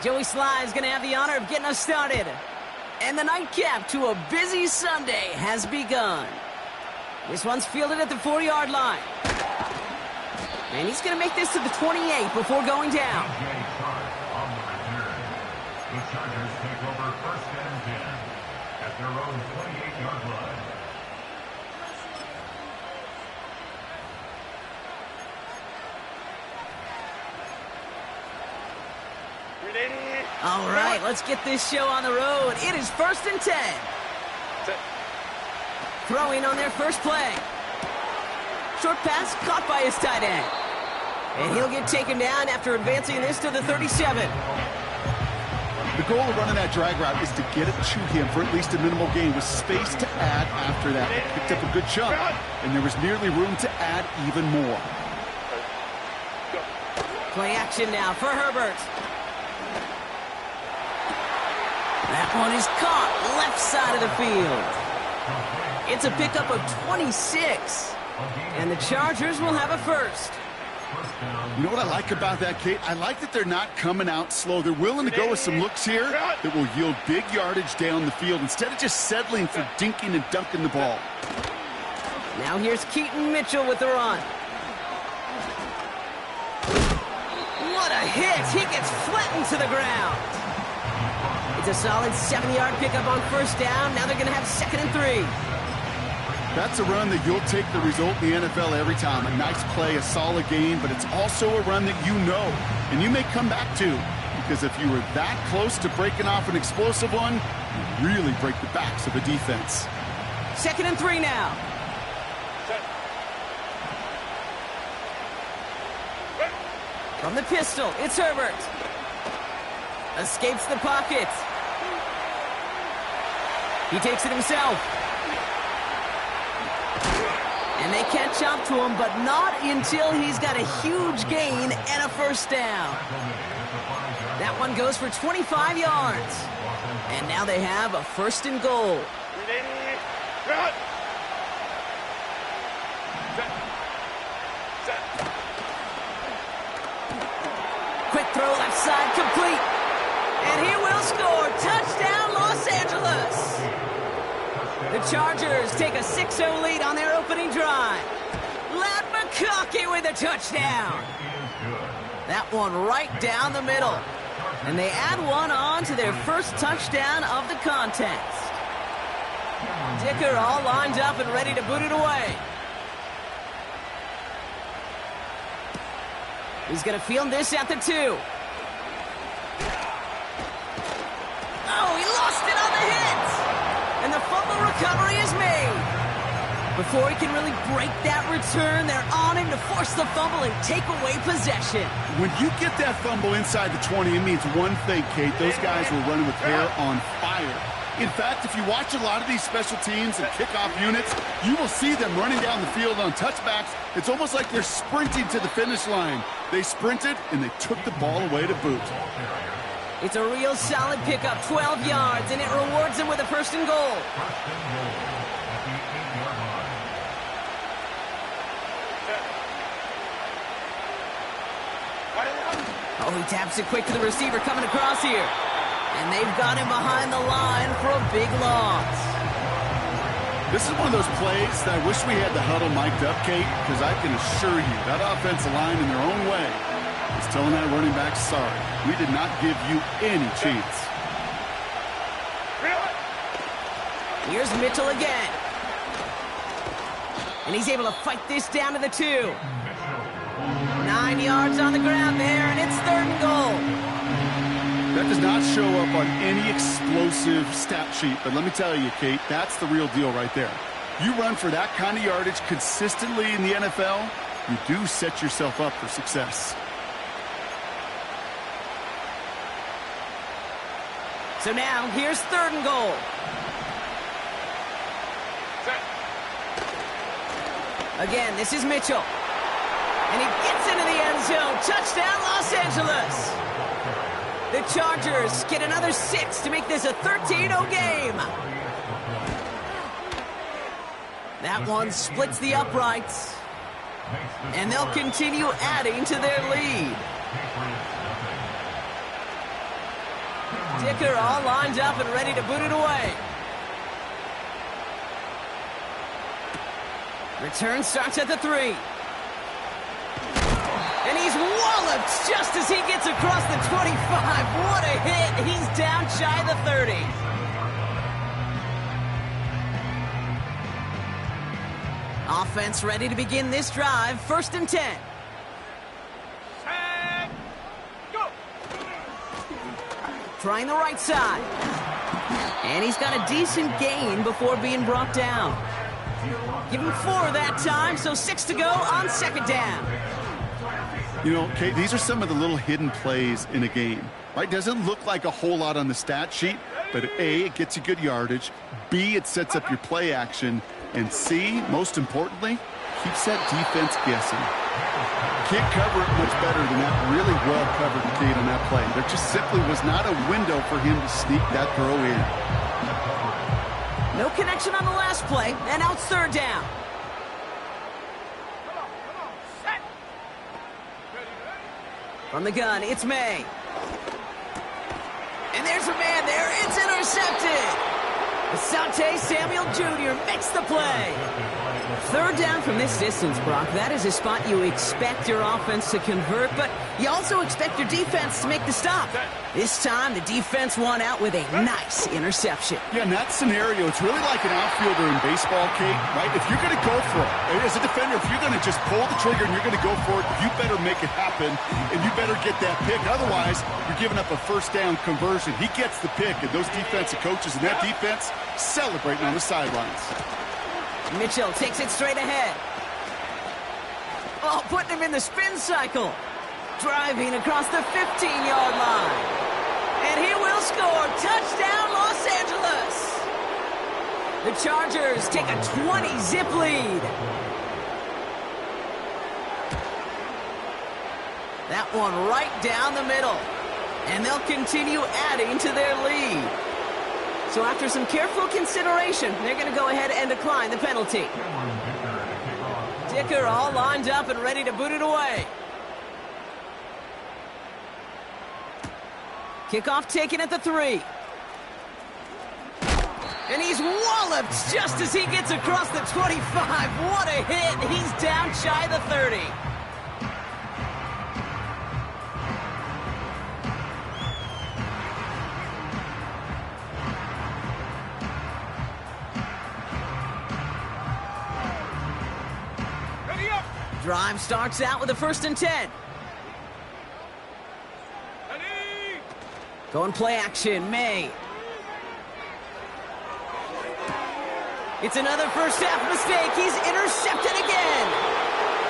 Joey Sly is going to have the honor of getting us started. And the nightcap to a busy Sunday has begun. This one's fielded at the 40-yard line. And he's going to make this to the 28 before going down. The Chargers take over first and 10 at their own 28-yard line. All right, let's get this show on the road. It is first and 10. Throwing on their first play. Short pass caught by his tight end. And he'll get taken down after advancing this to the 37. The goal of running that drag route is to get it to him for at least a minimal gain with space to add after that. They picked up a good chunk, and there was nearly room to add even more. Play action now for Herbert. That one is caught left side of the field. It's a pickup of 26, and the Chargers will have a first. You know what I like about that, Kate? I like that they're not coming out slow. They're willing to go with some looks here that will yield big yardage down the field instead of just settling for dinking and dunking the ball. Now here's Keaton Mitchell with the run. What a hit! He gets flattened to the ground. It's a solid 7-yard pickup on first down. Now they're going to have 2nd and 3. That's a run that you'll take the result in the NFL every time. A nice play, a solid game, but it's also a run that you know and you may come back to, because if you were that close to breaking off an explosive one, you really break the backs of a defense. 2nd and 3 now. From the pistol, it's Herbert. Escapes the pocket. He takes it himself. And they catch up to him, but not until he's got a huge gain and a first down. That one goes for 25 yards. And now they have a 1st and goal. Quick throw left side complete. And he will score. Touchdown, Los Angeles. The Chargers take a 6-0 lead on their opening drive. Ladd McConkey with a touchdown. That one right down the middle. And they add one on to their first touchdown of the contest. Dicker all lined up and ready to boot it away. He's going to field this at the 2. Oh, he lost it on the hit. And the fumble recovery is made. Before he can really break that return, they're on him to force the fumble and take away possession. When you get that fumble inside the 20, it means one thing, Kate. Those guys were running with hair on fire. In fact, if you watch a lot of these special teams and kickoff units, you will see them running down the field on touchbacks. It's almost like they're sprinting to the finish line. They sprinted, and they took the ball away to boot. It's a real solid pickup, 12 yards, and it rewards them with a 1st and goal. Oh, he taps it quick to the receiver coming across here. And they've got him behind the line for a big loss. This is one of those plays that I wish we had the huddle mic'd up, Kate, because I can assure you that offensive line in their own way is telling that running back, sorry, we did not give you any chance. Here's Mitchell again. And he's able to fight this down to the 2. 9 yards on the ground there, and it's 3rd and goal. That does not show up on any explosive stat sheet, but let me tell you, Kate, that's the real deal right there. You run for that kind of yardage consistently in the NFL, you do set yourself up for success. So now, here's 3rd and goal. Again, this is Mitchell. And he gets into the end zone. Touchdown, Los Angeles. The Chargers get another 6 to make this a 13-0 game. That one splits the uprights. And they'll continue adding to their lead. Dicker all lined up and ready to boot it away. Return starts at the 3. And he's walloped just as he gets across the 25. What a hit. He's down shy of the 30. Offense ready to begin this drive. 1st and 10. Set, go. Trying the right side. And he's got a decent gain before being brought down. Give him 4 that time, so 6 to go on 2nd down. You know, Kate, these are some of the little hidden plays in a game, right? Doesn't look like a whole lot on the stat sheet, but A, it gets you good yardage. B, it sets up your play action. And C, most importantly, keeps that defense guessing. Can't cover it much better than that. Really well covered, Kate, on that play. There just simply was not a window for him to sneak that throw in. No connection on the last play, and now it's 3rd down. Set. From the gun, it's May. And there's a man there. It's intercepted. Asante Samuel Jr. makes the play. 3rd down from this distance, Brock. That is a spot you expect your offense to convert, but you also expect your defense to make the stop. This time, the defense won out with a nice interception. Yeah, in that scenario, it's really like an outfielder in baseball, Kate, right? If you're going to go for it, as a defender, if you're going to just pull the trigger and you're going to go for it, you better make it happen, and you better get that pick. Otherwise, you're giving up a 1st down conversion. He gets the pick, and those defensive coaches and that defense celebrating on the sidelines. Mitchell takes it straight ahead. Oh, putting him in the spin cycle. Driving across the 15-yard line. And he will score. Touchdown, Los Angeles. The Chargers take a 20-zip lead. That one right down the middle. And they'll continue adding to their lead. So after some careful consideration, they're going to go ahead and decline the penalty. Dicker all lined up and ready to boot it away. Kickoff taken at the 3. And he's walloped just as he gets across the 25. What a hit. He's down shy of the 30. Ready up. Drive starts out with a 1st and 10. Ready. Going play action, May. It's another 1st half mistake. He's intercepted again.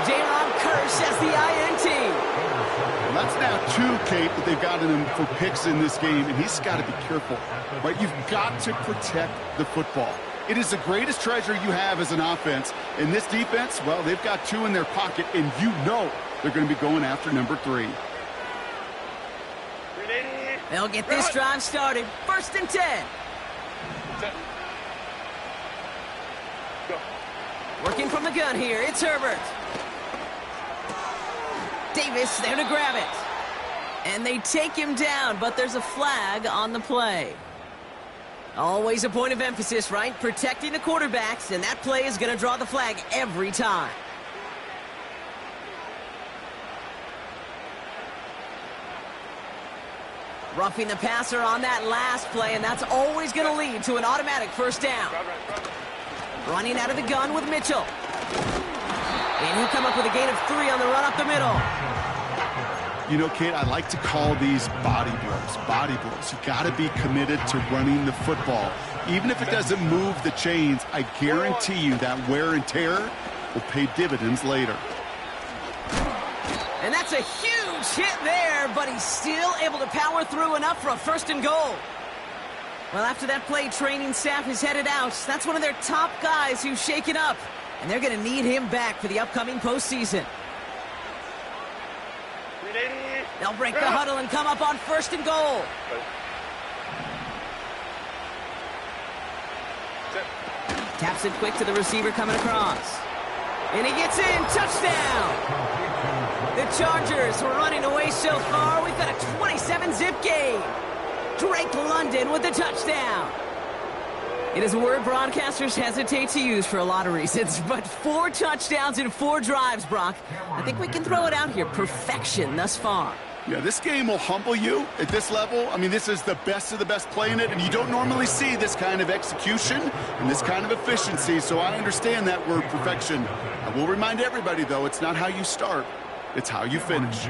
Jaron Kearse has the INT. Well, that's now 2, Kate, that they've gotten him for picks in this game, and he's got to be careful, right? You've got to protect the football. It is the greatest treasure you have as an offense. And this defense, well, they've got 2 in their pocket, and you know they're going to be going after number 3. They'll get this drive started. 1st and 10. Set. Go. Working from the gun here, it's Herbert. Davis there to grab it. And they take him down, but there's a flag on the play. Always a point of emphasis, right? Protecting the quarterbacks, and that play is going to draw the flag every time. Roughing the passer on that last play, and that's always going to lead to an automatic 1st down. Running out of the gun with Mitchell. And he'll come up with a gain of 3 on the run up the middle. You know, Kate, I like to call these body blows. Body blows. You got to be committed to running the football. Even if it doesn't move the chains, I guarantee you that wear and tear will pay dividends later. And that's a huge hit there, but he's still able to power through enough for a 1st and goal. Well, after that play, training staff is headed out. That's one of their top guys who's shaken up, and they're going to need him back for the upcoming postseason. They'll break the huddle and come up on 1st and goal. Taps it quick to the receiver coming across. And he gets in. Touchdown. The Chargers were running away so far. We've got a 27-zip game. Drake London with the touchdown. It is a word broadcasters hesitate to use for a lot of reasons, but 4 touchdowns in 4 drives, Brock. I think we can throw it out here. Perfection thus far. Yeah, this game will humble you at this level. I mean, this is the best of the best playing it, and you don't normally see this kind of execution and this kind of efficiency, so I understand that word perfection. I will remind everybody, though, it's not how you start, it's how you finish.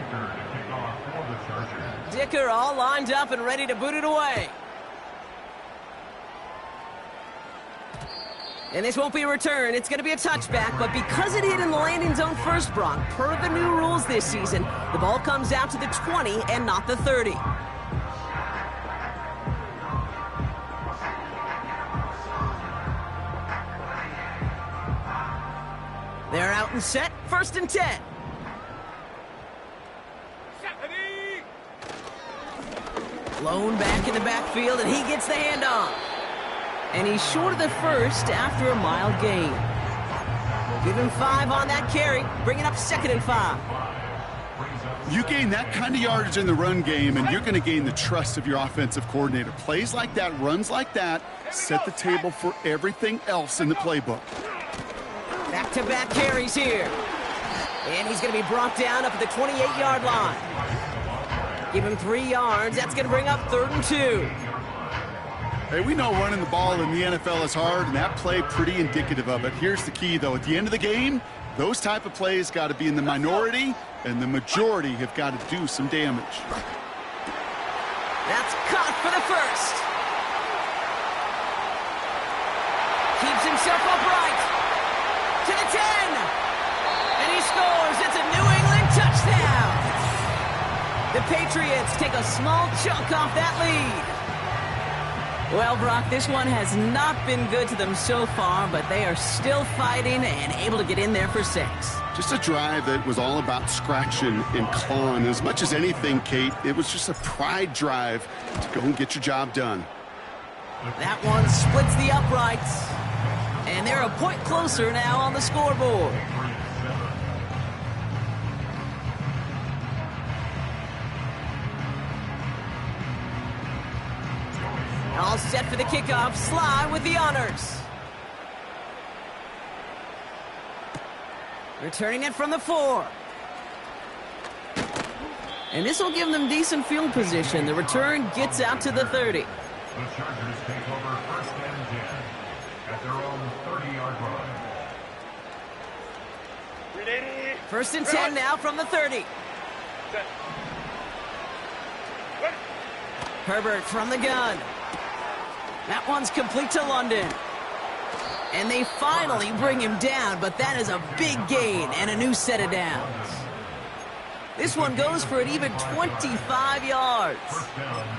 Dicker all lined up and ready to boot it away. And this won't be a return. It's going to be a touchback, but because it hit in the landing zone first, Brock, per the new rules this season, the ball comes out to the 20 and not the 30. They're out and set. 1st and 10. Blown back in the backfield, and he gets the handoff. And he's short of the first after a mile gain. Give him 5 on that carry, bringing up 2nd and 5. You gain that kind of yardage in the run game, and you're going to gain the trust of your offensive coordinator. Plays like that, runs like that, set the table for everything else in the playbook. Back-to-back carries here. And he's going to be brought down up at the 28-yard line. Give him 3 yards. That's going to bring up 3rd and 2. Hey, we know running the ball in the NFL is hard, and that play pretty indicative of it. Here's the key, though. At the end of the game, those type of plays got to be in the minority, and the majority have got to do some damage. That's caught for the first. Keeps himself upright. To the 10. And he scores. It's a New England touchdown. The Patriots take a small chunk off that lead. Well, Brock, this one has not been good to them so far, but they are still fighting and able to get in there for 6. Just a drive that was all about scratching and clawing. As much as anything, Kate, it was just a pride drive to go and get your job done. That one splits the uprights, and they're a point closer now on the scoreboard. All set for the kickoff. Sly with the honors. Returning it from the 4. And this will give them decent field position. The return gets out to the 30. The Chargers take over 1st and 10 at their own 30-yard line. 1st and 10 now from the 30. Herbert from the gun. That one's complete to London. And they finally bring him down, but that is a big gain and a new set of downs. This one goes for an even 25 yards.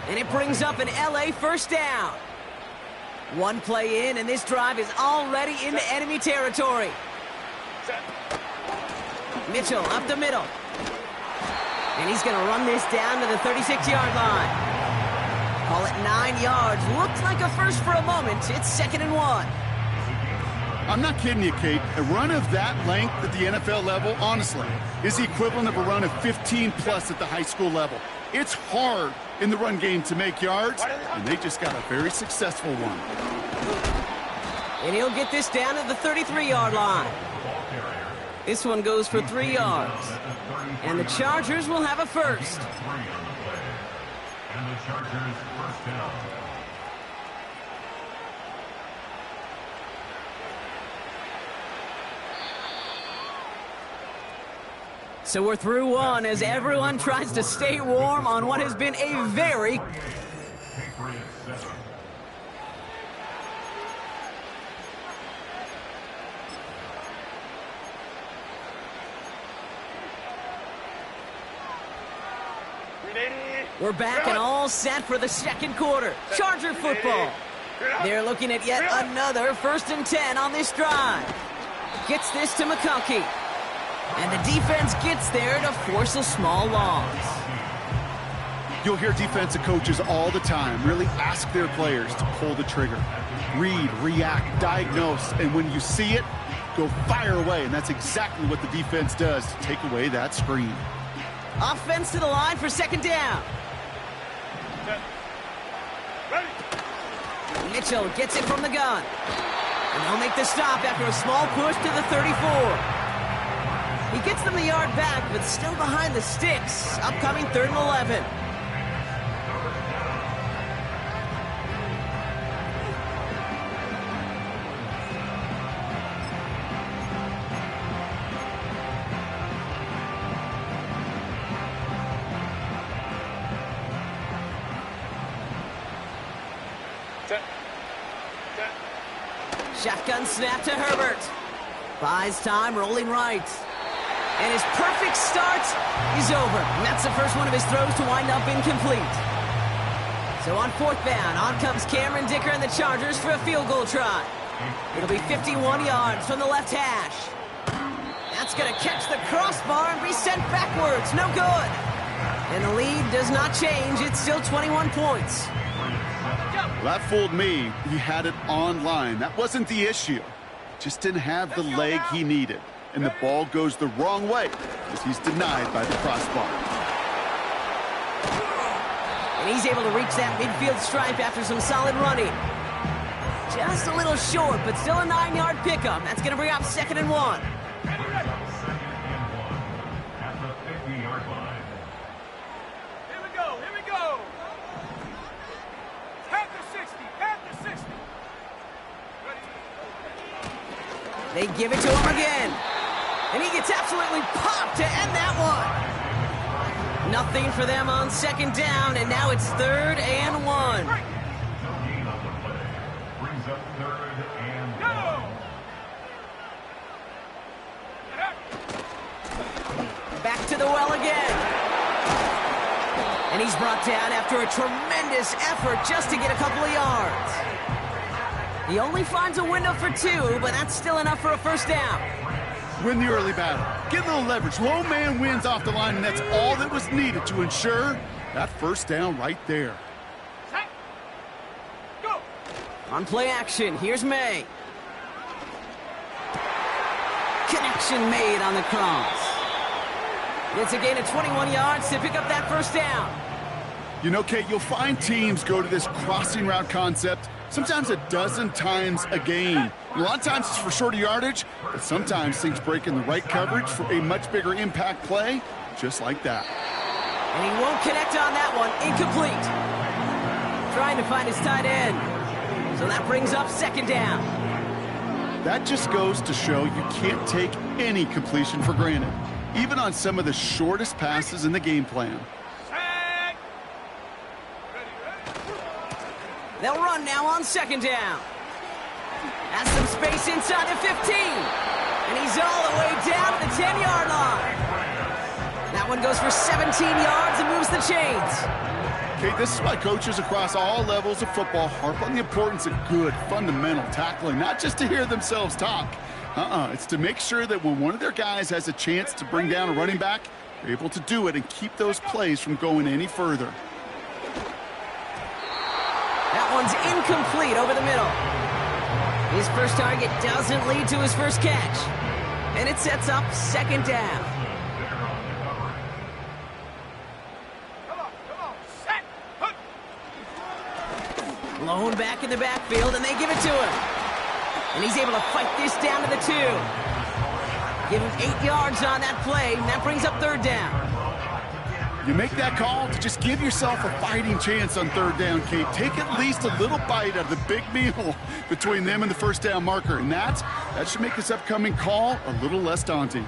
And it brings up an LA 1st down. One play in, and this drive is already into enemy territory. Mitchell up the middle. And he's going to run this down to the 36-yard line. Call it 9 yards. Looks like a first for a moment. It's 2nd and 1. I'm not kidding you, Kate. A run of that length at the NFL level, honestly, is the equivalent of a run of 15-plus at the high school level. It's hard in the run game to make yards, and they just got a very successful one. And he'll get this down to the 33-yard line. This one goes for 3 yards. And the Chargers will have a first. And the Chargers 1st down. So we're through one as everyone tries to stay warm on what has been a very Patriots 7. We're back and all set for the 2nd quarter. Charger football. They're looking at yet another 1st and 10 on this drive. Gets this to McConkey. And the defense gets there to force a small loss. You'll hear defensive coaches all the time really ask their players to pull the trigger. Read, react, diagnose, and when you see it, go fire away, and that's exactly what the defense does to take away that screen. Offense to the line for second down. Set. Ready. Mitchell gets it from the gun. And they'll make the stop after a small push to the 34. He gets them the yard back, but still behind the sticks. Upcoming 3rd and 11. Set. Set. Shotgun snap to Herbert. Buys time, rolling right. And his perfect start is over. And that's the first one of his throws to wind up incomplete. So on 4th down, on comes Cameron Dicker and the Chargers for a field goal try. It'll be 51 yards from the left hash. That's going to catch the crossbar and be sent backwards. No good. And the lead does not change. It's still 21 points. Well, that fooled me. He had it on line. That wasn't the issue. Just didn't have the leg he needed. And the ball goes the wrong way as he's denied by the crossbar. And he's able to reach that midfield stripe after some solid running. Just a little short, but still a 9-yard pickup. That's going to bring up 2nd and 1. Second and 1 at the 50-yard line. Here we go. Here we go. Pass to 60. Pass to 60. Ready. They give it to him again. And he gets absolutely popped to end that one. Nothing for them on 2nd down, and now it's 3rd and 1. No gain on the play. Brings up 3rd and 1. Go. Back to the well again. And he's brought down after a tremendous effort just to get a couple of yards. He only finds a window for 2, but that's still enough for a 1st down. Win the early battle. Get a little leverage. Low man wins off the line, and that's all that was needed to ensure that 1st down right there. Set. Go. On play action, here's May. Connection made on the cross. It's a gain of 21 yards to pick up that 1st down. You know, Kate, you'll find teams go to this crossing route concept sometimes a dozen times a game. A lot of times it's for shorter yardage, but sometimes things break in the right coverage for a much bigger impact play, just like that. And he won't connect on that one. Incomplete. Trying to find his tight end. So that brings up 2nd down. That just goes to show you can't take any completion for granted, even on some of the shortest passes in the game plan. Set. Ready. They'll run now on 2nd down. Has some space inside the 15. And he's all the way down to the 10-yard line. That one goes for 17 yards and moves the chains. Okay, this is why coaches across all levels of football harp on the importance of good, fundamental tackling, not just to hear themselves talk. It's to make sure that when one of their guys has a chance to bring down a running back, they're able to do it and keep those plays from going any further. That one's incomplete over the middle. His first target doesn't lead to his first catch. And it sets up 2nd down. Come on. Set. Hook. Blown back in the backfield, and they give it to him. And he's able to fight this down to the 2. Give him 8 yards on that play, and that brings up 3rd down. You make that call to just give yourself a fighting chance on 3rd down, Kate. Take at least a little bite out of the big meal between them and the 1st down marker. And that should make this upcoming call a little less daunting.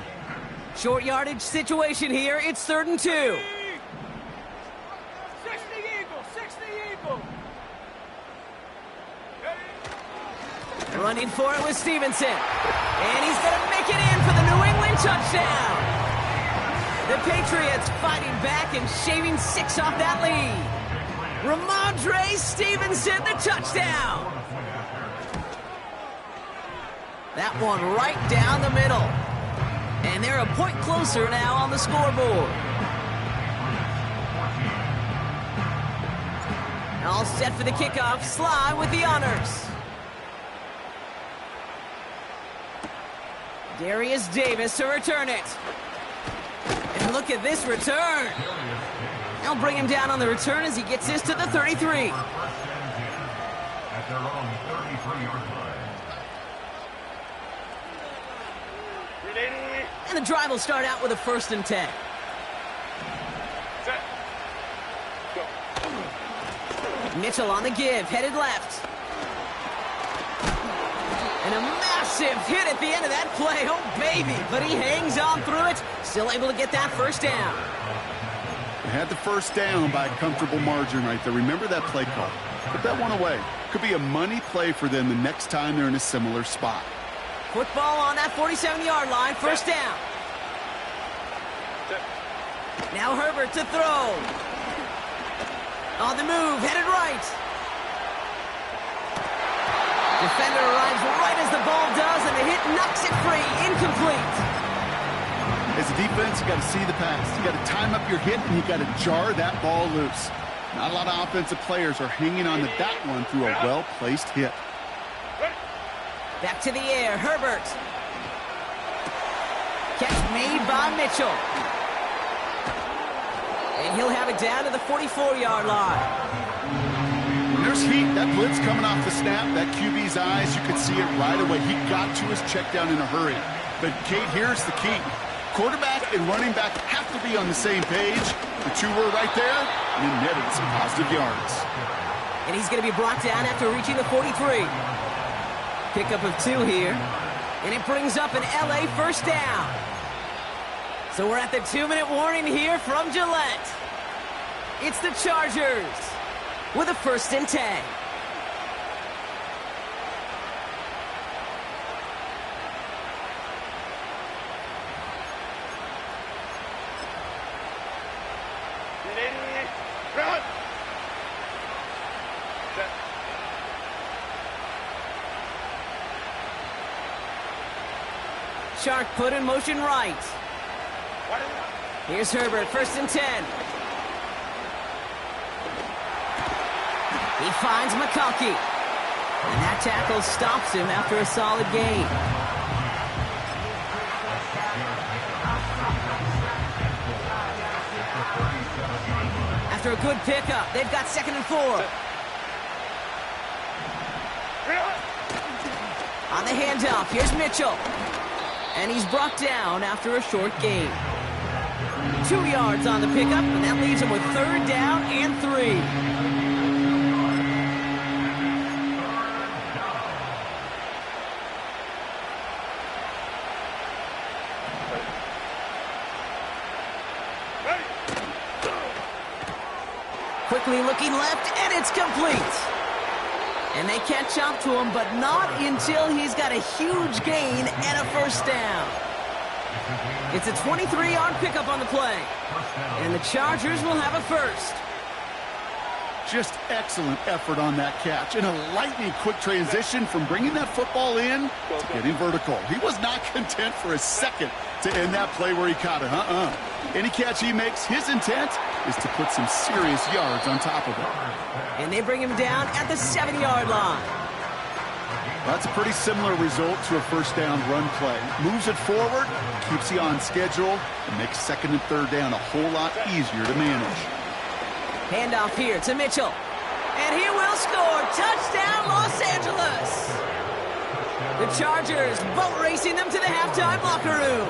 Short yardage situation here. It's 3rd and 2. 60 Eagle. 60 Eagle. Ready. Running for it with Stevenson. And he's going to make it in for the New England touchdown. The Patriots fighting back and shaving 6 off that lead. Ramondre Stevenson, the touchdown. That one right down the middle. And they're a point closer now on the scoreboard. All set for the kickoff. Sly with the honors. Darius Davis to return it. And look at this return. They'll bring him down on the return as he gets this to the 33. First and 10 at their own 33-yard line. And the drive will start out with a 1st and 10. Set. Go. Mitchell on the give, headed left. And a massive hit at the end of that play. Oh, baby. But he hangs on through it. Still able to get that 1st down. They had the 1st down by a comfortable margin right there. Remember that play call. Put that one away. Could be a money play for them the next time they're in a similar spot. Football on that 47-yard line. 1st down. Now Herbert to throw. On the move, headed right. Defender arrives right as the ball does, and the hit knocks it free. Incomplete. As a defense, you got to see the pass. You got to time up your hit, and you got to jar that ball loose. Not a lot of offensive players are hanging on to that one through a well-placed hit. Back to the air, Herbert. Catch made by Mitchell. And he'll have it down to the 44-yard line. When there's heat, that blitz coming off the snap, that QB's eyes, you could see it right away. He got to his check down in a hurry. But, Kate, here's the key. Quarterback and running back have to be on the same page. The two were right there, and he netted some positive yards. And he's going to be brought down after reaching the 43. Pickup of 2 here. And it brings up an LA 1st down. So we're at the 2-minute warning here from Gillette. It's the Chargers with a 1st and 10. Run. Set. Shark put in motion right. Here's Herbert, 1st and 10. He finds McConkey. And that tackle stops him after a solid gain. After a good pickup, they've got 2nd and 4. On the handoff, here's Mitchell. And he's brought down after a short gain. 2 yards on the pickup, and that leaves him with 3rd down and 3. Quickly looking left, and it's complete. And they catch up to him, but not until he's got a huge gain and a 1st down. It's a 23-yard pickup on the play. And the Chargers will have a 1st. Just excellent effort on that catch. And a lightning quick transition from bringing that football in to getting vertical. He was not content for a second to end that play where he caught it. Any catch he makes, his intent is to put some serious yards on top of it. And they bring him down at the 7-yard line. That's a pretty similar result to a 1st down run play. Moves it forward, keeps you on schedule, and makes 2nd and 3rd down a whole lot easier to manage. Handoff here to Mitchell. And he will score. Touchdown, Los Angeles. The Chargers boat racing them to the halftime locker room.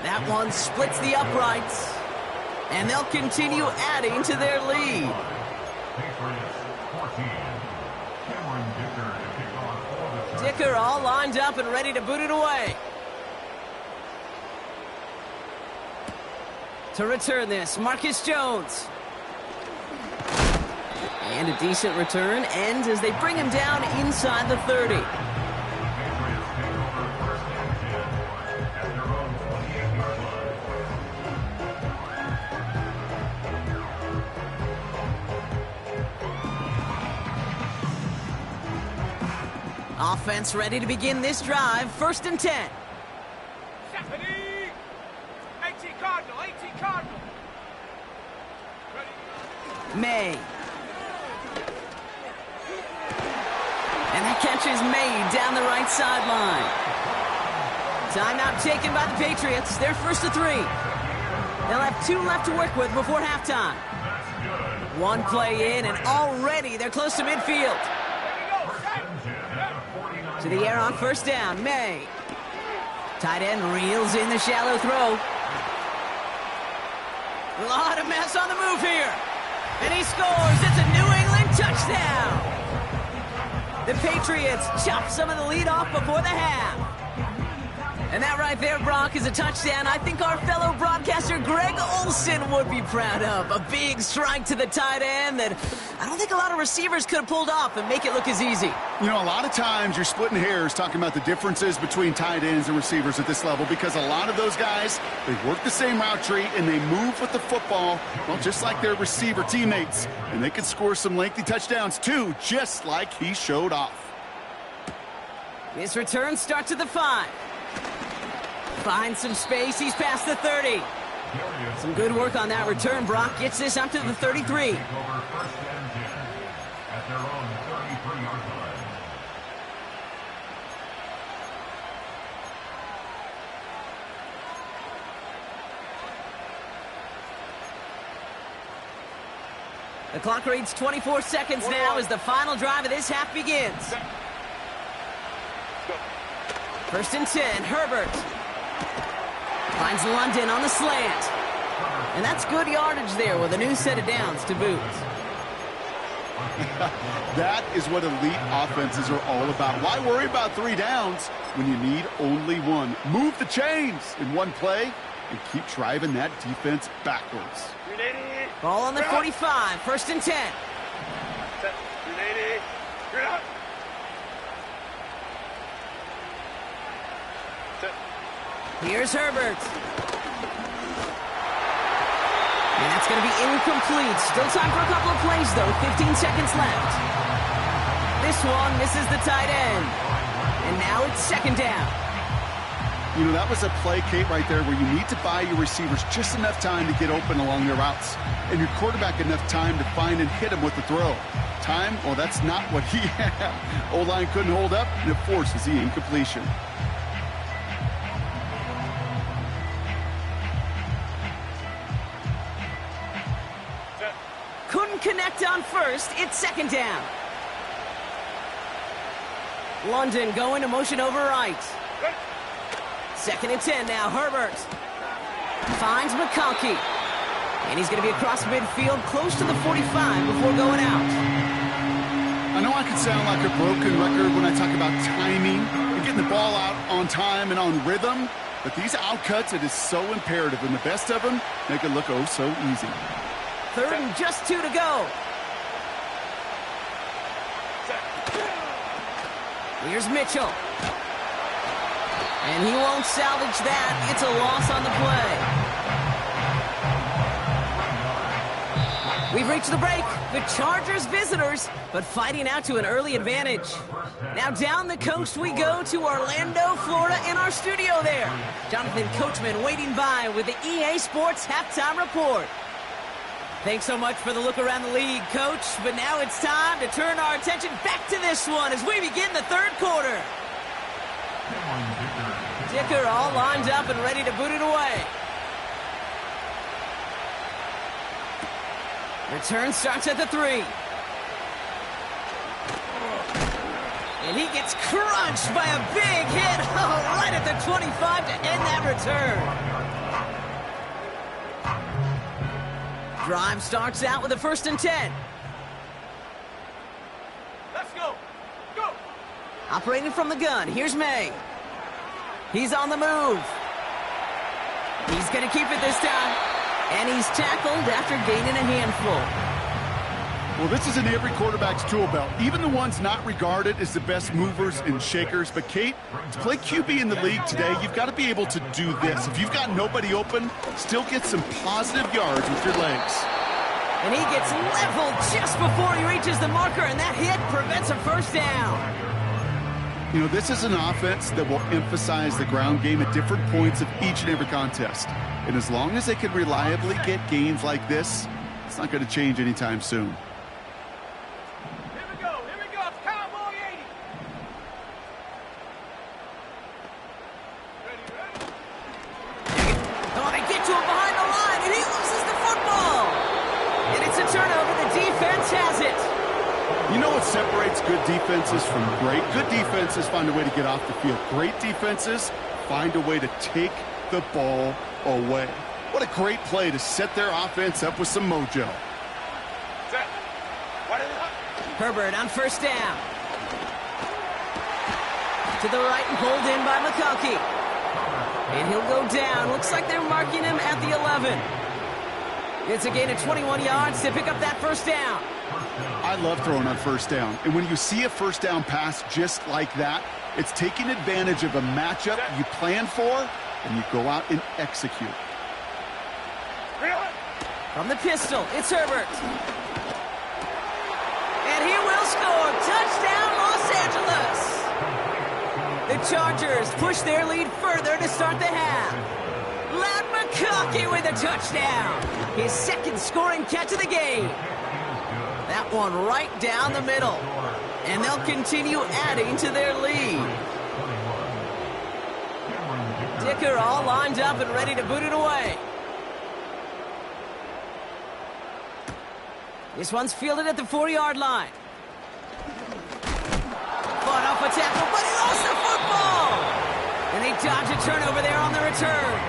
That one splits the uprights. And they'll continue adding to their lead. Patriots 14. Cameron Dicker to kick off for the Chargers. Dicker all lined up and ready to boot it away. To return this, Marcus Jones. And a decent return ends as they bring him down inside the 30. Patriots take over 1st and 10 at their own 28-yard line. Offense ready to begin this drive. 1st and 10. Stephanie. 18 Cardinal. 18 Cardinal. Ready. May. And that catch catch is made down the right sideline. Timeout taken by the Patriots. They're first to 3. They'll have 2 left to work with before halftime. 1 play in, and already they're close to midfield. To the air on first down, May. Tight end reels in the shallow throw. A lot of mess on the move here. And he scores. It's a New England touchdown. The Patriots chop some of the lead off before the half. And that right there, Brock, is a touchdown I think our fellow broadcaster Greg Olsen would be proud of. A big strike to the tight end that I don't think a lot of receivers could have pulled off and make it look as easy. You know, a lot of times you're splitting hairs talking about the differences between tight ends and receivers at this level because a lot of those guys, they work the same route tree and they move with the football, well, just like their receiver teammates. And they can score some lengthy touchdowns too, just like he showed off. His return starts at the 5. Finds some space. He's past the 30. Some good work on that return. Brock gets this up to the 33. At their own 33-yard line. The clock reads 24 seconds now as the final drive of this half begins. First and 10, Herbert. Finds London on the slant. And that's good yardage there with a new set of downs to boot. That is what elite offenses are all about. Why worry about 3 downs when you need only 1? Move the chains in 1 play and keep driving that defense backwards. Ball on the 45, first and 10. Here's Herbert. And that's going to be incomplete. Still time for a couple of plays, though. 15 seconds left. This one misses the tight end. And now it's second down. You know, that was a play, Kate, right there where you need to buy your receivers just enough time to get open along their routes. And your quarterback enough time to find and hit him with the throw. Time, well, that's not what he had. O-line couldn't hold up, and it forces the incompletion. Couldn't connect on first. It's second down. London going to motion over right. Second and 10 now. Herbert finds McConkey. And he's going to be across midfield close to the 45 before going out. I know I can sound like a broken record when I talk about timing and getting the ball out on time and on rhythm, but these outcuts, it is so imperative, and the best of them make it look oh so easy. Third and just 2 to go. Here's Mitchell. And he won't salvage that. It's a loss on the play. We've reached the break. The Chargers visitors, but fighting out to an early advantage. Now down the coast we go to Orlando, Florida in our studio there. Jonathan Coachman waiting by with the EA Sports Halftime Report. Thanks so much for the look around the league, Coach. But now it's time to turn our attention back to this one as we begin the third quarter. Dicker all lined up and ready to boot it away. Return starts at the 3. And he gets crunched by a big hit right at the 25 to end that return. Drive starts out with a first and 10. Let's go. Go. Operating from the gun, here's May. He's on the move. He's going to keep it this time. And he's tackled after gaining a handful. Well, this is in every quarterback's tool belt, even the ones not regarded as the best movers and shakers. But, Kate, to play QB in the league today, you've got to be able to do this. If you've got nobody open, still get some positive yards with your legs. And he gets leveled just before he reaches the marker, and that hit prevents a first down. You know, this is an offense that will emphasize the ground game at different points of each and every contest. And as long as they can reliably get gains like this, it's not going to change anytime soon. Here we go. Here we go. It's Cowboy 80. You know what separates good defenses from great? Good defenses find a way to get off the field. Great defenses find a way to take the ball away. What a great play to set their offense up with some mojo. Herbert on first down. To the right and pulled in by McConkey. And he'll go down. Looks like they're marking him at the 11. It's a gain of 21 yards to pick up that first down. I love throwing on first down. And when you see a first down pass just like that, it's taking advantage of a matchup you plan for, and you go out and execute. From the pistol, it's Herbert. And he will score. Touchdown, Los Angeles. The Chargers push their lead further to start the half. Ladd McConkey with a touchdown. His second scoring catch of the game. That one right down the middle. And they'll continue adding to their lead. Dicker all lined up and ready to boot it away. This one's fielded at the 40-yard line. Fought off a tackle, but he lost the football! And they dodge a turnover there on the return.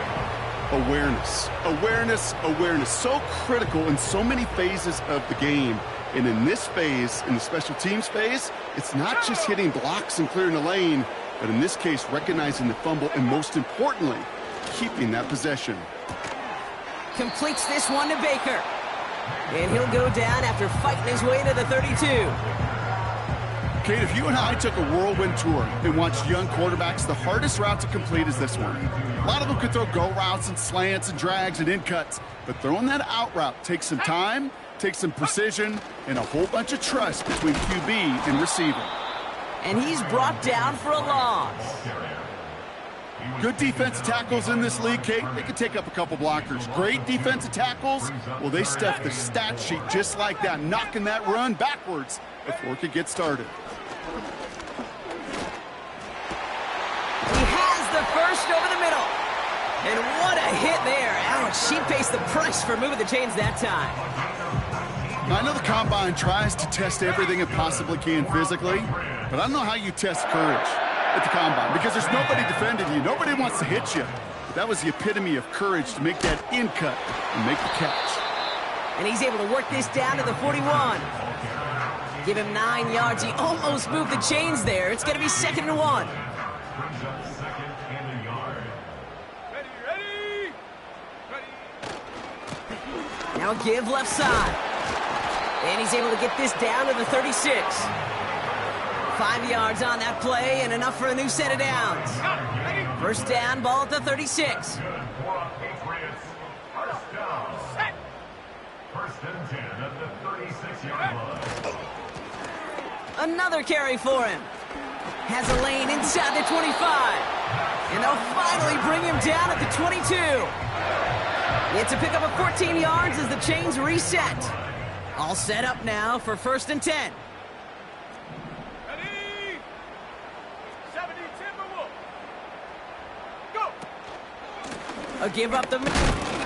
Awareness, awareness, awareness. So critical in so many phases of the game. And in this phase, in the special teams phase, it's not just hitting blocks and clearing the lane, but in this case, recognizing the fumble and most importantly, keeping that possession. Completes this one to Baker. And he'll go down after fighting his way to the 32. Kate, if you and I took a whirlwind tour and watched young quarterbacks, the hardest route to complete is this one. A lot of them could throw go routes and slants and drags and in cuts, but throwing that out route takes some time, takes some precision, and a whole bunch of trust between QB and receiver. And he's brought down for a loss. Good defensive tackles in this league, Kate, they can take up a couple blockers. Great defensive tackles, well, they stuff the stat sheet just like that, knocking that run backwards before it could get started. He has the first over the middle. And what a hit there. Ouch, she pays the price for moving the chains that time. Now, I know the Combine tries to test everything it possibly can physically, but I don't know how you test courage at the Combine, because there's nobody defending you. Nobody wants to hit you. But that was the epitome of courage to make that in cut and make the catch. And he's able to work this down to the 41. Give him 9 yards. He almost moved the chains there. It's going to be 2nd and 1. Now give left side. And he's able to get this down to the 36. 5 yards on that play and enough for a new set of downs. First down, ball at the 36. First and 10 at the 36-yard line. Another carry for him. Has a lane inside the 25. And they'll finally bring him down at the 22. It's a pickup of 14 yards as the chains reset. All set up now for 1st and 10. Ready? 70 Timberwolves. Go! A give up the...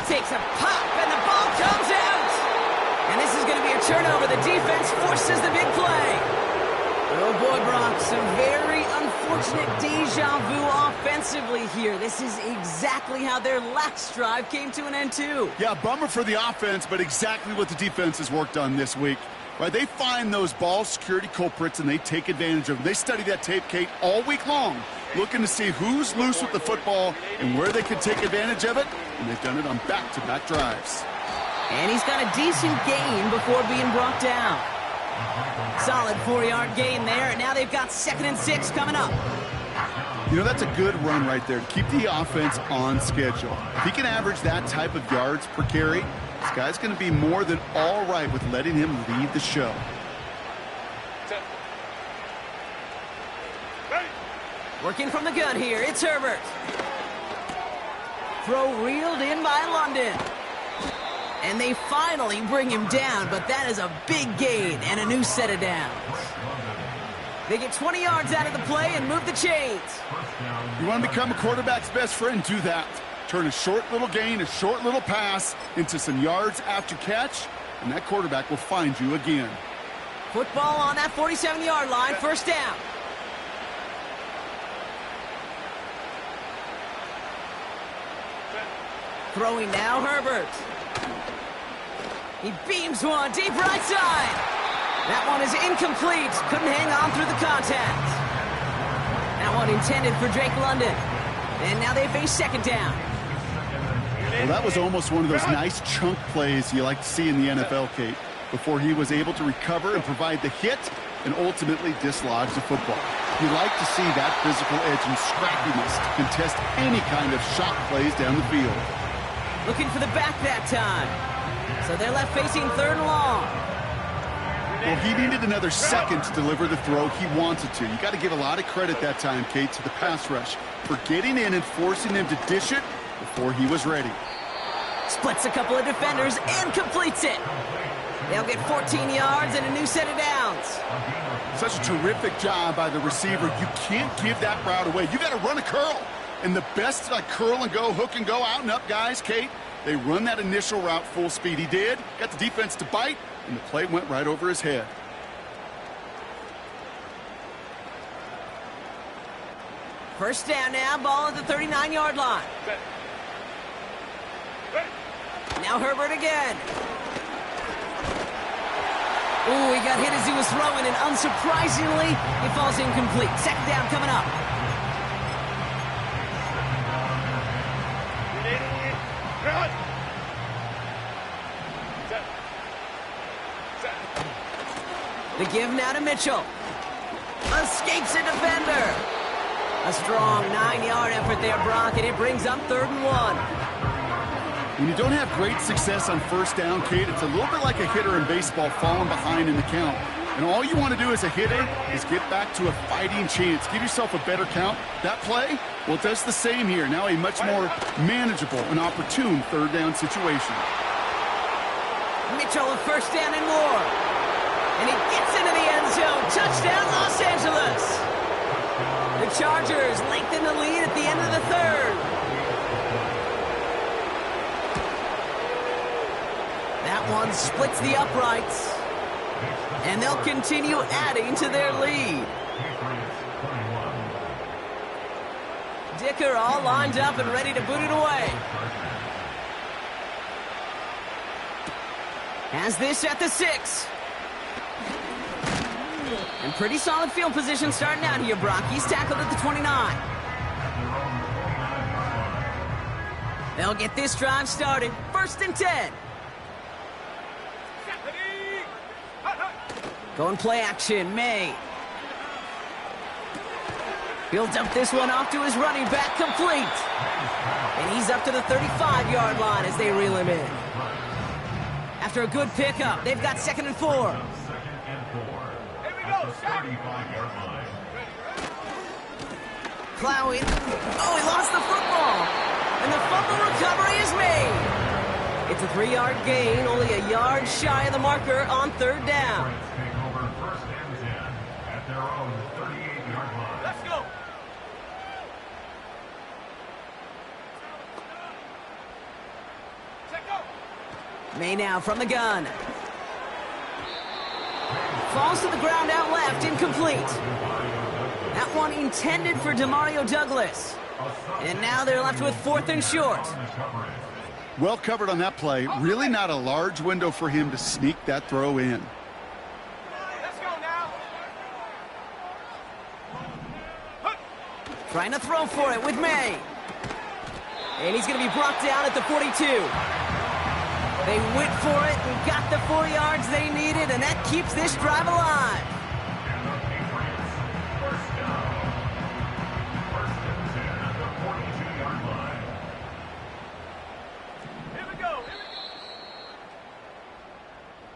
Takes a pop and the ball comes out. And this is going to be a turnover. The defense forces the big play. Oh boy, Brock, some very unfortunate deja vu offensively here. This is exactly how their last drive came to an end too. Yeah, bummer for the offense, but exactly what the defense has worked on this week. Right, they find those ball security culprits and they take advantage of them. They study that tape, Kate, all week long, looking to see who's loose with the football and where they can take advantage of it, and they've done it on back-to-back drives. And he's got a decent gain before being brought down. Solid 4-yard gain there, and now they've got 2nd and 6 coming up. You know, that's a good run right there to keep the offense on schedule. If he can average that type of yards per carry, this guy's going to be more than all right with letting him lead the show. Working from the gun here, it's Herbert. Throw reeled in by London. And they finally bring him down, but that is a big gain and a new set of downs. They get 20 yards out of the play and move the chains. You want to become a quarterback's best friend? Do that. Turn a short little gain, a short little pass into some yards after catch, and that quarterback will find you again. Football on that 47-yard line, first down. Throwing now, Herbert. He beams one deep right side. That one is incomplete. Couldn't hang on through the contact. That one intended for Drake London. And now they face second down. Well, that was almost one of those nice chunk plays you like to see in the NFL, Kate, before he was able to recover and provide the hit and ultimately dislodge the football. You like to see that physical edge and scrappiness to contest any kind of shot plays down the field. Looking for the back that time. So they're left facing third and long. Well, he needed another second to deliver the throw he wanted to. You got to give a lot of credit that time, Kate, to the pass rush for getting in and forcing him to dish it before he was ready. Splits a couple of defenders and completes it. They'll get 14 yards and a new set of downs. Such a terrific job by the receiver. You can't give that route away. You got to run a curl. And the best curl and go, hook and go, out and up guys, Kate, they run that initial route full speed. He did. Got the defense to bite, and the play went right over his head. First down now, ball at the 39-yard line. Now Herbert again. Ooh, he got hit as he was throwing, and unsurprisingly, he falls incomplete. Second down coming up. The give now to Mitchell. Escapes a defender. A strong 9-yard effort there, Brock, and it brings up 3rd and 1. When you don't have great success on first down, Kate, it's a little bit like a hitter in baseball falling behind in the count. And all you want to do as a hitter is get back to a fighting chance. Give yourself a better count. That play, well, it does the same here. Now a much more manageable and opportune 3rd down situation. Mitchell with first down and more. And he gets into the end zone. Touchdown, Los Angeles. The Chargers lengthen the lead at the end of the 3rd. That one splits the uprights. And they'll continue adding to their lead. Dicker all lined up and ready to boot it away. Has this at the 6. And pretty solid field position starting out here, Brock. He's tackled at the 29. They'll get this drive started. 1st and 10. Going play action, May. He'll dump this one off to his running back, complete. And he's up to the 35-yard line as they reel him in. After a good pickup, they've got 2nd and 4. Here we go, 35-yard line. Plowing. Oh, he lost the football. And the fumble recovery is made. It's a 3-yard gain, only a yard shy of the marker on 3rd down. Take over 1st and 10 at their own 38-yard line. Let's go. Check go. May now from the gun. Falls to the ground out left, incomplete. That one intended for Demario Douglas. And now they're left with 4th and short. Well covered on that play. Really not a large window for him to sneak that throw in. Let's go now. Trying to throw for it with May. And he's going to be brought down at the 42. They went for it and got the 4 yards they needed, and that keeps this drive alive.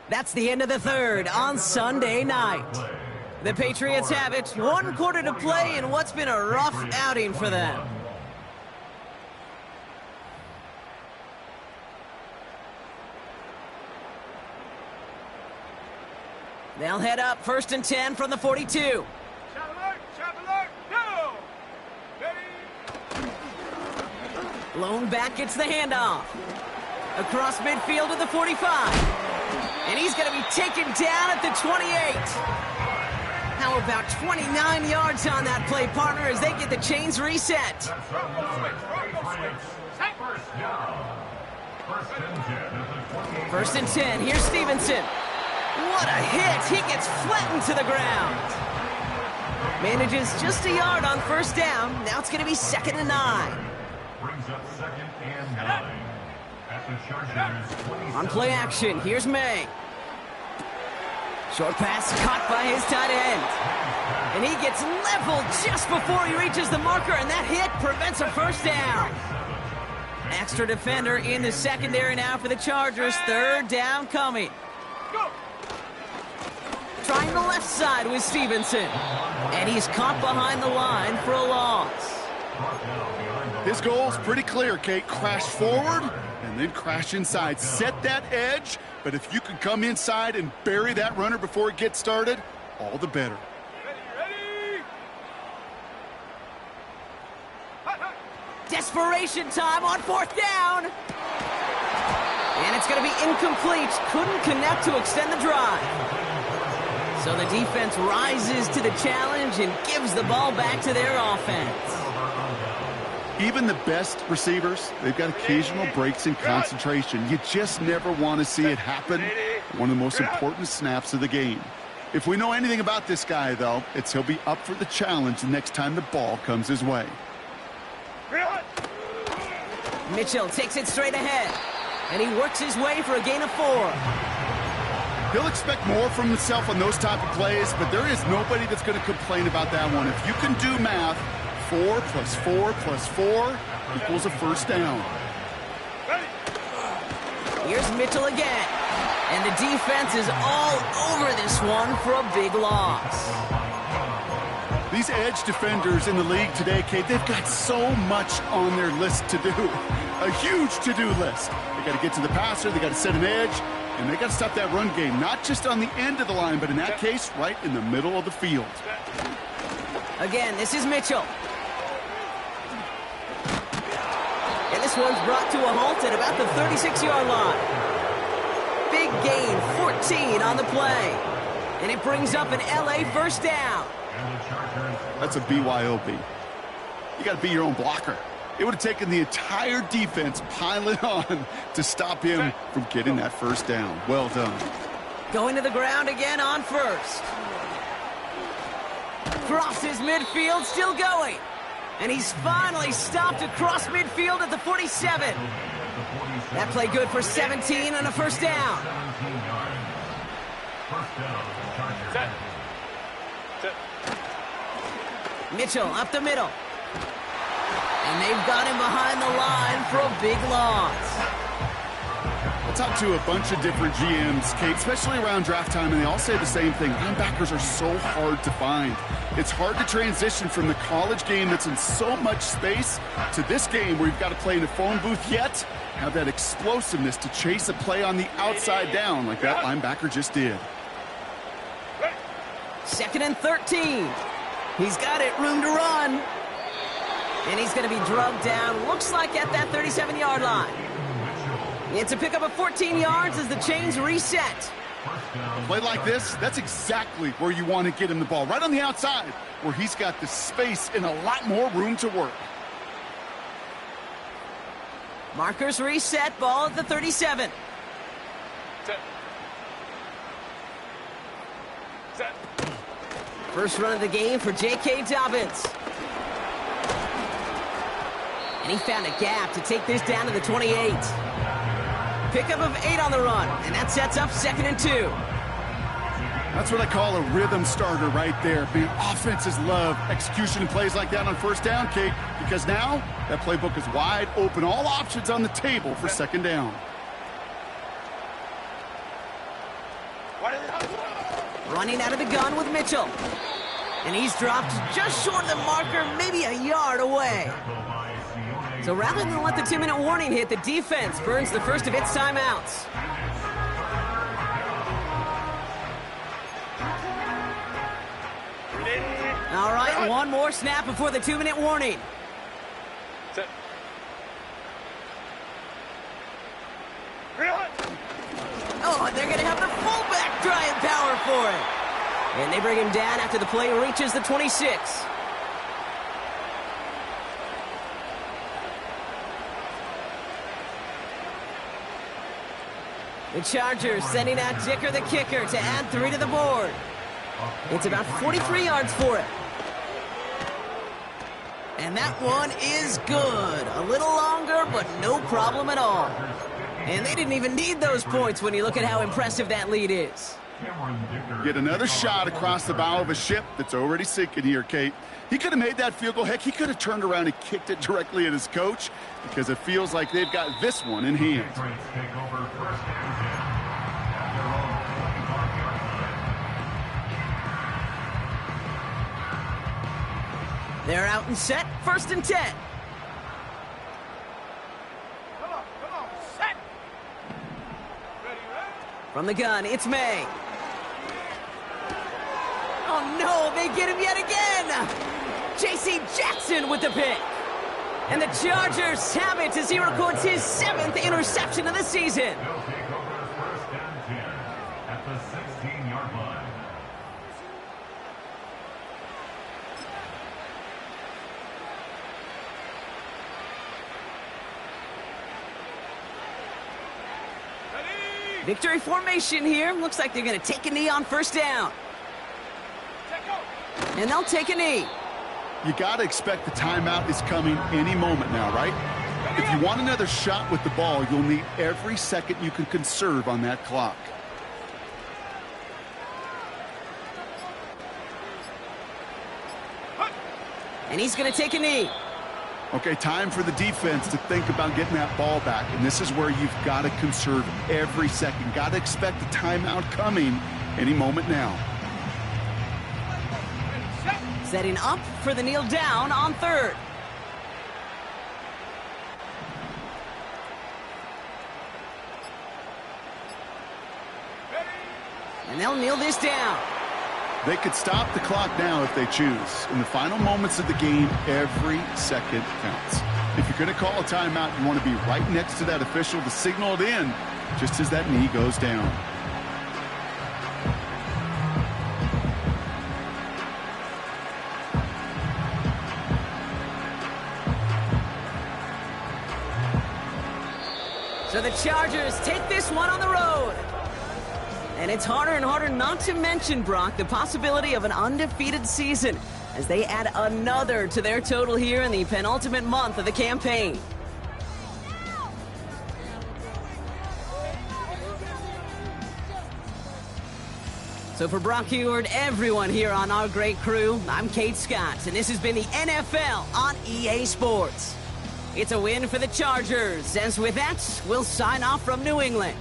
That's the end of the 3rd on Sunday night. The Patriots have it. 1 quarter to play in what's been a rough outing for them. They'll head up 1st and 10 from the 42. Chap alert, go! Ready? Lone back gets the handoff. Across midfield to the 45. And he's going to be taken down at the 28. How about 29 yards on that play, partner, as they get the chains reset. First and 10. Here's Stevenson. What a hit. He gets flattened to the ground. Manages just a yard on first down. Now it's going to be 2nd and 9. Brings up 2nd and 9. At the Chargers 27. On play action, here's May. Short pass caught by his tight end. And he gets leveled just before he reaches the marker, and that hit prevents a first down. Extra defender in the secondary now for the Chargers. 3rd down coming. Go. Trying the left side with Stevenson. And he's caught behind the line for a loss. His goal's pretty clear, Kate. Crash forward and then crash inside. Set that edge, but if you can come inside and bury that runner before it gets started, all the better. Ready. Desperation time on 4th down. And it's going to be incomplete. Couldn't connect to extend the drive. So the defense rises to the challenge and gives the ball back to their offense. Even the best receivers, they've got occasional breaks in concentration. You just never want to see it happen. One of the most important snaps of the game. If we know anything about this guy, though, it's he'll be up for the challenge the next time the ball comes his way. Mitchell takes it straight ahead. And he works his way for a gain of 4. He'll expect more from himself on those type of plays, but there is nobody that's going to complain about that one. If you can do math, 4 plus 4 plus 4 equals a first down. Here's Mitchell again. And the defense is all over this one for a big loss. These edge defenders in the league today, Kate, they've got so much on their list to do. A huge to-do list. They got to get to the passer, they got to set an edge, and they got to stop that run game, not just on the end of the line, but in that case, right in the middle of the field. Again, this is Mitchell. And this one's brought to a halt at about the 36-yard line. Big gain, 14 on the play. And it brings up an LA first down. That's a BYOB. You got to be your own blocker. It would have taken the entire defense piling on to stop him from getting that first down. Well done. Going to the ground again on first. Crosses midfield, still going. And he's finally stopped across midfield at the 47. That play good for 17 and a first down. Mitchell up the middle. And they've got him behind the line for a big loss. I talked to a bunch of different GMs, Kate, especially around draft time, and they all say the same thing. Linebackers are so hard to find. It's hard to transition from the college game that's in so much space to this game where you've got to play in a phone booth, yet have that explosiveness to chase a play on the outside down like that linebacker just did. 2nd and 13. He's got it, room to run. And he's going to be drugged down, looks like at that 37-yard line. It's a pickup of 14 yards as the chains reset. A play like this, that's exactly where you want to get him the ball. Right on the outside, where he's got the space and a lot more room to work. Markers reset, ball at the 37. Set. First run of the game for J.K. Dobbins. And he found a gap to take this down to the 28. Pickup of 8 on the run, and that sets up 2nd and 2. That's what I call a rhythm starter right there. The offenses love execution and plays like that on first down, Kate, because now that playbook is wide open. All options on the table for 2nd down. Running out of the gun with Mitchell. And he's dropped just short of the marker, maybe a yard away. So rather than let the 2-minute warning hit, the defense burns the first of its timeouts. All right, one more snap before the 2-minute warning. Set. Oh, and they're going to have the fullback drawing power for it. And they bring him down after the play reaches the 26. The Chargers sending out Dicker the kicker to add 3 to the board. It's about 43 yards for it. And that one is good. A little longer, but no problem at all. And they didn't even need those points when you look at how impressive that lead is. Get another shot across the bow of a ship that's already sinking here, Kate. He could have made that field goal. Heck, he could have turned around and kicked it directly at his coach because it feels like they've got this one in hand. They're out and set, 1st and 10. Come on, set. Ready? From the gun, it's May. Oh no, they get him yet again! J.C. Jackson with the pick. And the Chargers have it as he records his 7th interception of the season. They'll take over 1st and 10 at the 16-yard line. Ready? Victory formation here. Looks like they're going to take a knee on 1st down. Set, go. And they'll take a knee. You got to expect the timeout is coming any moment now, right? If you want another shot with the ball, you'll need every second you can conserve on that clock. And he's going to take a knee. Okay, time for the defense to think about getting that ball back. And this is where you've got to conserve every second. Got to expect the timeout coming any moment now. Setting up for the kneel down on 3rd. And they'll kneel this down. They could stop the clock now if they choose. In the final moments of the game, every second counts. If you're going to call a timeout, you want to be right next to that official to signal it in just as that knee goes down. So the Chargers take this one on the road. And it's harder and harder not to mention, Brock, the possibility of an undefeated season as they add another to their total here in the penultimate month of the campaign. So for Brock Huard, everyone here on our great crew, I'm Kate Scott, and this has been the NFL on EA Sports. It's a win for the Chargers, as with that, we'll sign off from New England.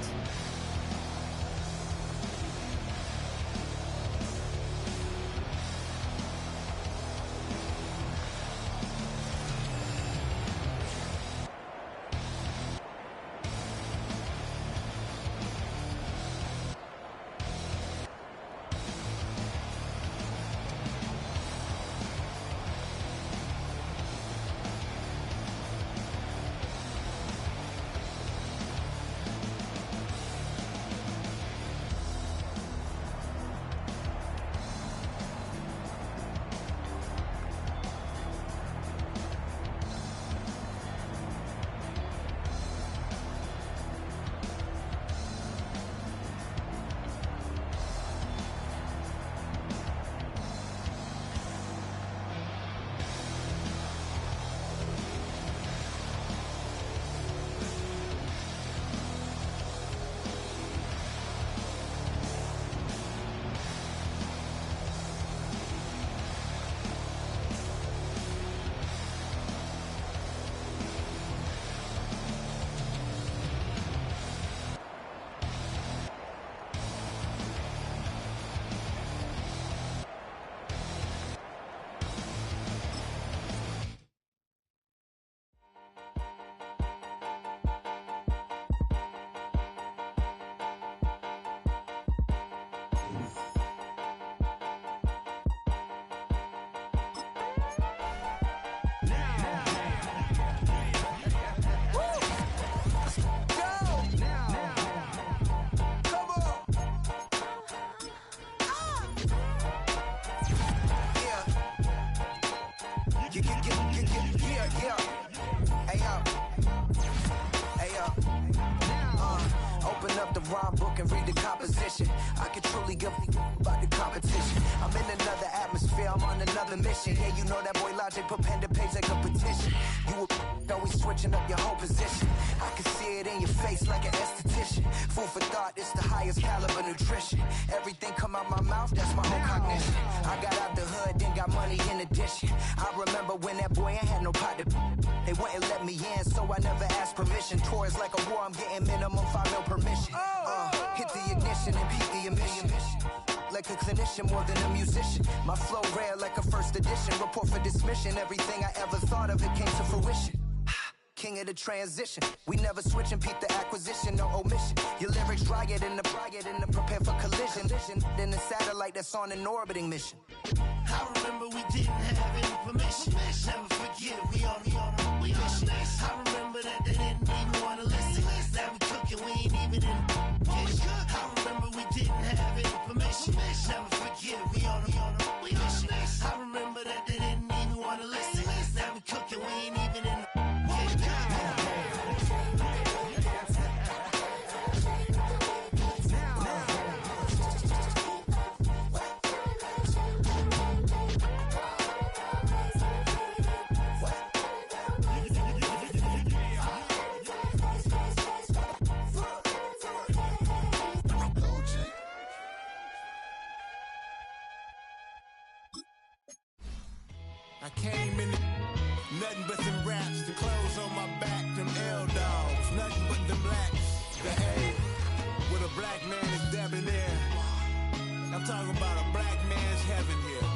can read the composition. I can truly give about the competition. I'm in another atmosphere, I'm on another mission. Yeah, you know that boy Logic put pen to page like a petition. You always switching up your whole position. I can see it in your face like an esthetician. Food for thought, it's the highest caliber nutrition. Everything come out my mouth, that's my own cognition. I got out the hood, then got money in addition. I remember when that boy ain't had no pot to. They wouldn't let me in, so I never asked permission. Tours like a war, I'm getting minimum 5 mil permission. Hit the ignition and beat the emission. Like a clinician more than a musician. My flow rare like a first edition. Report for dismission. Everything I ever thought of, it came to fruition. King of the transition. We never switch and peep the acquisition, no omission. Your lyrics drier than the prepare for collision. Then the satellite that's on an orbiting mission. I remember we didn't have any permission. Never forget, we on a mission. I remember that they didn't even want to listen. Now we cooking, we ain't even in the kitchen. I remember we didn't have any permission. Never forget, we on a mission. I remember that they didn't even want to listen. Now we cooking, we ain't even in the I came in nothing but them raps, the clothes on my back, them L-dogs, nothing but them blacks, the A, with a black man is debonair. I'm talking about a black man's heaven here.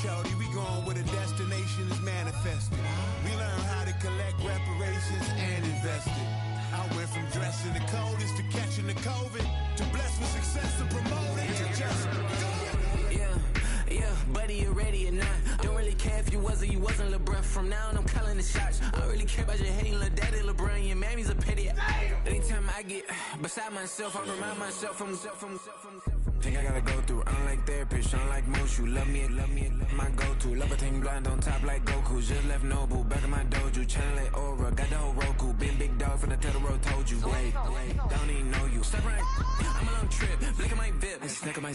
Shorty, we going where the destination is manifested. We learn how to collect reparations and invest it. I went from dressing the coldest to catching the COVID, to blessed with success and promoting to just go. Yeah, buddy, you ready or not? Don't really care if you was or you wasn't LeBron. From now on, I'm calling the shots. I don't really care about your hating little daddy LeBron. Your mammy's a pity. Anytime I get beside myself, I remind myself from. Think I gotta go through. I don't like therapist, I don't like most. You love me, my go-to. Love a thing blind on top like Goku. Just left Nobu, back in my dojo. Channel like Aura, got the whole Roku. Been big dog from the Tether Road, told you. Wait, don't even know you. Step right, I'm a long trip. Blick at my VIP. And snack my.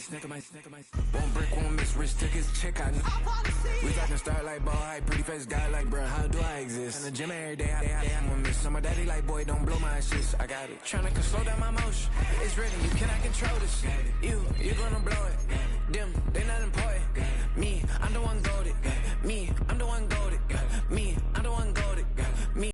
Won't break, won't miss. Rich took his check out. We talking start like ball high, pretty face guy like, bruh, how do I exist? In the gym every day, I'm gonna miss. I'm a daddy like, boy, don't blow my assist. I got it. Tryna slow down my motion. It's ready, you cannot control this. You gonna blow it. Them, they not important.